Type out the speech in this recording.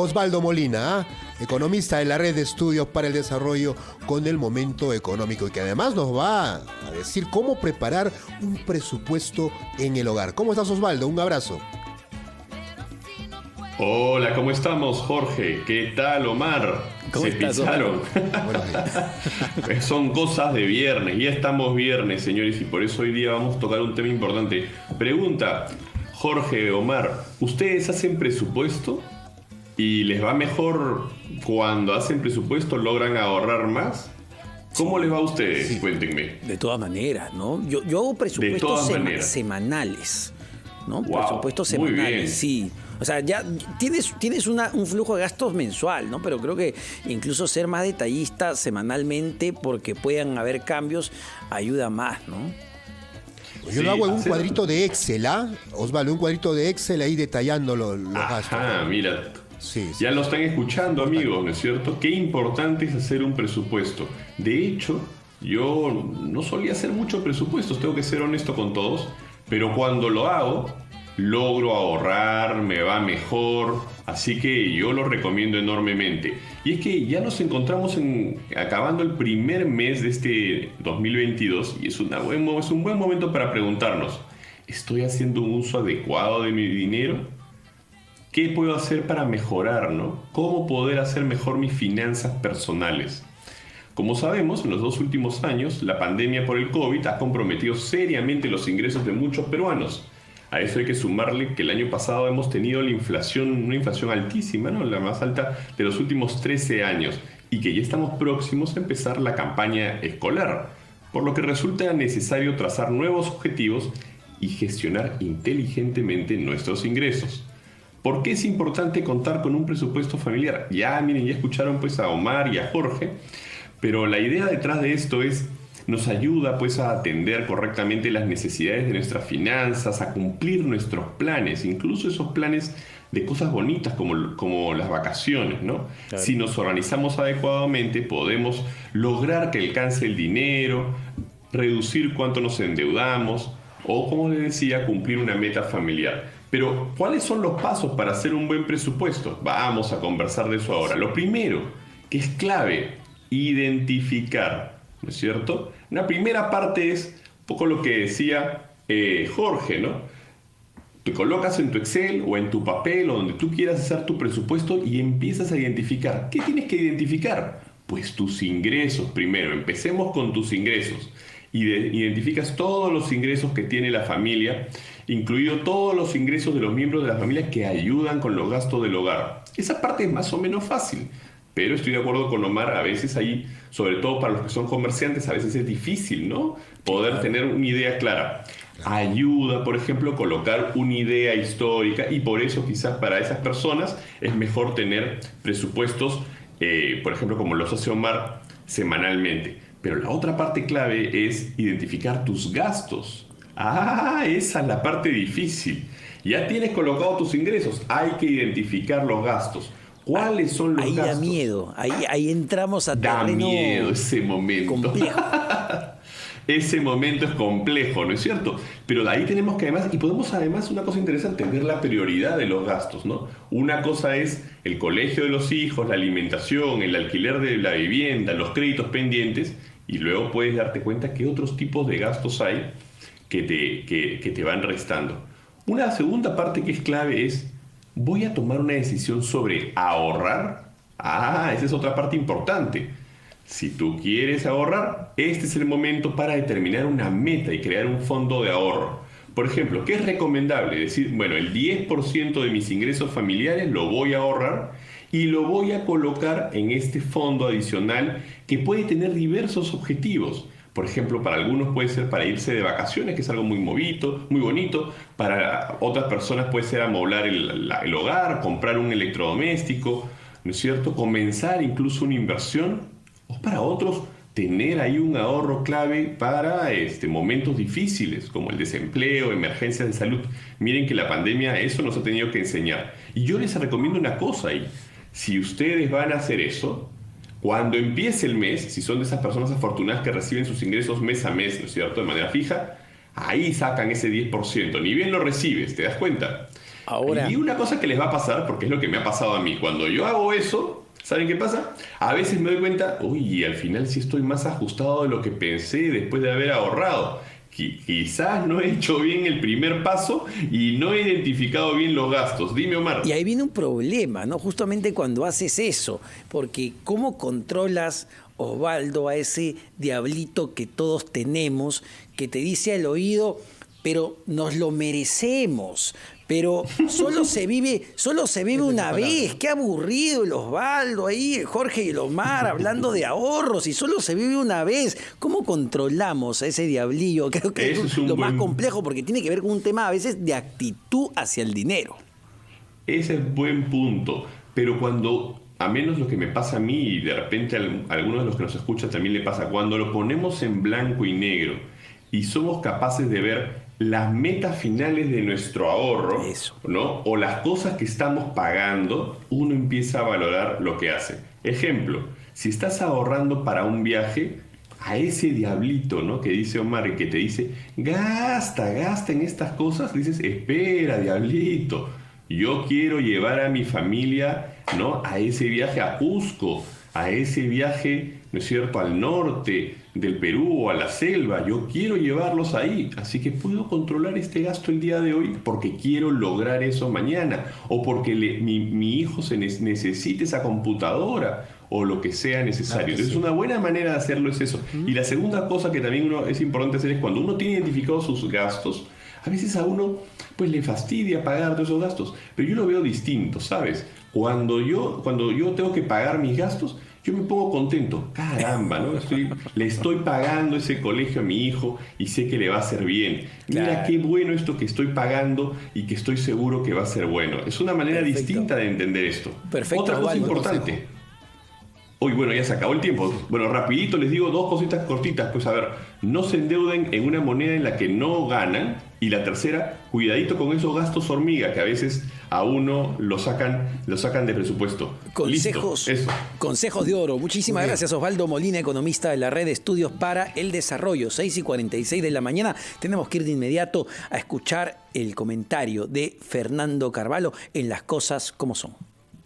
Osvaldo Molina, economista de la Red de Estudios para el Desarrollo con el Momento Económico, y que además nos va a decir cómo preparar un presupuesto en el hogar. ¿Cómo estás, Osvaldo? Un abrazo. Hola, ¿cómo estamos, Jorge? ¿Qué tal, Omar? ¿Cómo Se estás, pisaron. Son cosas de viernes. Ya estamos viernes, señores, y por eso hoy día vamos a tocar un tema importante. Pregunta, Jorge, Omar, ¿ustedes hacen presupuesto? ¿Y les va mejor cuando hacen presupuesto? ¿Logran ahorrar más? ¿Cómo les va a ustedes? Sí. Cuéntenme. De todas maneras, ¿no? Yo hago presupuestos semanales, ¿no? Wow, presupuestos semanales, sí. O sea, ya tienes un flujo de gastos mensual, ¿no? Pero creo que incluso ser más detallista semanalmente, porque puedan haber cambios, ayuda más, ¿no? Yo lo hago en un cuadrito de Excel, ¿ah? Osvaldo, un cuadrito de Excel ahí detallando los gastos. Ah, mira. Sí. Ya lo están escuchando, amigos, ¿no es cierto? Qué importante es hacer un presupuesto. De hecho, yo no solía hacer muchos presupuestos, tengo que ser honesto con todos, pero cuando lo hago, logro ahorrar, me va mejor, así que yo lo recomiendo enormemente. Y es que ya nos encontramos acabando el primer mes de este 2022 y es un buen momento para preguntarnos, ¿estoy haciendo un uso adecuado de mi dinero? ¿Qué puedo hacer para mejorar, no? ¿Cómo poder hacer mejor mis finanzas personales? Como sabemos, en los 2 últimos años, la pandemia por el COVID ha comprometido seriamente los ingresos de muchos peruanos. A eso hay que sumarle que el año pasado hemos tenido una inflación altísima, ¿no? La más alta de los últimos 13 años, y que ya estamos próximos a empezar la campaña escolar, por lo que resulta necesario trazar nuevos objetivos y gestionar inteligentemente nuestros ingresos. ¿Por qué es importante contar con un presupuesto familiar? Ya escucharon pues a Omar y a Jorge, pero la idea detrás de esto nos ayuda pues a atender correctamente las necesidades de nuestras finanzas, a cumplir nuestros planes, incluso esos planes de cosas bonitas como las vacaciones, ¿no? Claro. Si nos organizamos adecuadamente, podemos lograr que alcance el dinero, reducir cuánto nos endeudamos o, como les decía, cumplir una meta familiar. Pero, ¿cuáles son los pasos para hacer un buen presupuesto? Vamos a conversar de eso ahora. Lo primero, que es clave, identificar, ¿no es cierto? Una primera parte es un poco lo que decía Jorge, ¿no? Te colocas en tu Excel o en tu papel o donde tú quieras hacer tu presupuesto y empiezas a identificar. ¿Qué tienes que identificar? Pues tus ingresos primero. Empecemos con tus ingresos. Identificas todos los ingresos que tiene la familia, incluido todos los ingresos de los miembros de la familia que ayudan con los gastos del hogar. Esa parte es más o menos fácil, pero estoy de acuerdo con Omar, a veces ahí, sobre todo para los que son comerciantes, a veces es difícil, ¿no? Poder tener una idea clara. Ayuda, por ejemplo, colocar una idea histórica, y por eso quizás para esas personas es mejor tener presupuestos, por ejemplo, como los hace Omar, semanalmente. Pero la otra parte clave es identificar tus gastos. Esa es la parte difícil. Ya tienes colocado tus ingresos, hay que identificar los gastos. ¿Cuáles son los gastos? Ahí da miedo, ahí entramos a terreno. Da miedo ese momento. Complejo. Ese momento es complejo, ¿no es cierto? Pero de ahí tenemos que podemos además, una cosa interesante, ver la prioridad de los gastos, ¿no? Una cosa es el colegio de los hijos, la alimentación, el alquiler de la vivienda, los créditos pendientes, y luego puedes darte cuenta qué otros tipos de gastos hay que te van restando. Una segunda parte que es clave es, ¿voy a tomar una decisión sobre ahorrar? Esa es otra parte importante. Si tú quieres ahorrar, este es el momento para determinar una meta y crear un fondo de ahorro. Por ejemplo, ¿qué es recomendable? Decir, bueno, el 10% de mis ingresos familiares lo voy a ahorrar y lo voy a colocar en este fondo adicional que puede tener diversos objetivos. Por ejemplo, para algunos puede ser para irse de vacaciones, que es algo muy bonito. Para otras personas puede ser amoblar el hogar, comprar un electrodoméstico, ¿no es cierto? Comenzar incluso una inversión. O para otros, tener ahí un ahorro clave para momentos difíciles, como el desempleo, emergencias de salud. Miren que la pandemia eso nos ha tenido que enseñar. Y yo les recomiendo una cosa ahí. Si ustedes van a hacer eso, cuando empiece el mes, si son de esas personas afortunadas que reciben sus ingresos mes a mes, ¿no es cierto?, de manera fija, ahí sacan ese 10%. Ni bien lo recibes, ¿te das cuenta? Ahora, Y una cosa que les va a pasar, porque es lo que me ha pasado a mí, cuando yo hago eso, ¿saben qué pasa? A veces me doy cuenta, uy, al final sí estoy más ajustado de lo que pensé después de haber ahorrado. Quizás no he hecho bien el primer paso y no he identificado bien los gastos. Dime, Omar. y ahí viene un problema, ¿no? Justamente cuando haces eso, porque ¿cómo controlas, Osvaldo, a ese diablito que todos tenemos, que te dice al oído, pero nos lo merecemos? Pero solo se vive una vez. Qué aburrido el Osvaldo ahí, el Jorge y el Omar hablando de ahorros, y solo se vive una vez. ¿Cómo controlamos a ese diablillo? Creo que Eso es es un lo más buen- complejo, porque tiene que ver con un tema a veces de actitud hacia el dinero. Ese es buen punto. Pero cuando, a menos lo que me pasa a mí, y de repente a algunos de los que nos escuchan también le pasa, cuando lo ponemos en blanco y negro y somos capaces de ver las metas finales de nuestro ahorro, Eso. ¿no? O las cosas que estamos pagando, uno empieza a valorar lo que hace. Ejemplo, si estás ahorrando para un viaje, a ese diablito, ¿no? Que dice Omar y que te dice, gasta en estas cosas, dices, espera, diablito, yo quiero llevar a mi familia, ¿no? A ese viaje a Cusco, a ese viaje, ¿no es cierto?, al norte del Perú o a la selva. Yo quiero llevarlos ahí, así que puedo controlar este gasto el día de hoy porque quiero lograr eso mañana, o porque mi hijo necesite esa computadora o lo que sea necesario. Entonces, una buena manera de hacerlo es eso. Y la segunda cosa que también es importante hacer es cuando uno tiene identificados sus gastos, a veces a uno pues le fastidia pagar todos esos gastos, pero yo lo veo distinto, ¿sabes? Cuando yo tengo que pagar mis gastos, yo me pongo contento. Caramba, ¿no? Le estoy pagando ese colegio a mi hijo y sé que le va a hacer bien. Mira Claro. qué bueno esto que estoy pagando y que estoy seguro que va a ser bueno. Es una manera Perfecto. distinta de entender esto. Perfecto, Otra cosa Osvaldo. importante. Uy, bueno, ya se acabó el tiempo. Bueno, rapidito les digo dos cositas cortitas. Pues a ver, no se endeuden en una moneda en la que no ganan. Y la tercera, cuidadito con esos gastos hormiga que a veces a uno lo sacan de presupuesto. Consejos, Listo, eso. consejos de oro. Muchísimas Muy bien. gracias, Osvaldo Molina, economista de la Red de Estudios para el Desarrollo. 6:46 de la mañana. Tenemos que ir de inmediato a escuchar el comentario de Fernando Carvalho en Las Cosas como Son.